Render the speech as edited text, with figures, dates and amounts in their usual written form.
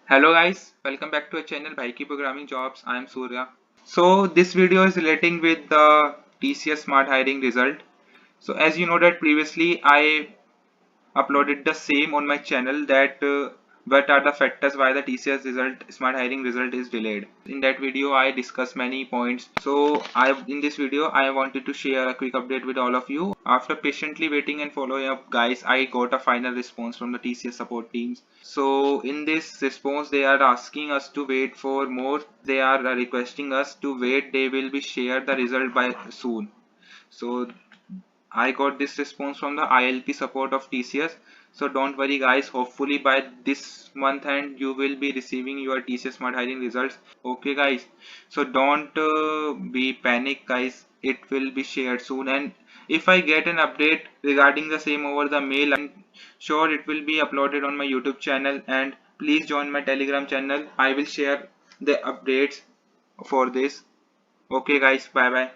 Hello guys, welcome back to our channel Bhai Programming Jobs. I am Surya. So this video is relating with the TCS Smart Hiring result. So as you know that previously I uploaded the same on my channel that what are the factors why the TCS result Smart Hiring result is delayed. In that video I discussed many points. So in this video I wanted to share a quick update with all of you. After patiently waiting and following up guys, I got a final response from the TCS support teams. So in this response they are asking us to wait for more. They are requesting us to wait. They will be share the result by soon. So I got this response from the ILP support of TCS. So don't worry guys, hopefully by this month end you will be receiving your TCS Smart Hiring results. Okay guys, so don't be panic guys, it will be shared soon, and if I get an update regarding the same over the mail, I'm sure it will be uploaded on my YouTube channel, and please join my Telegram channel. I will share the updates for this. Okay guys, bye bye.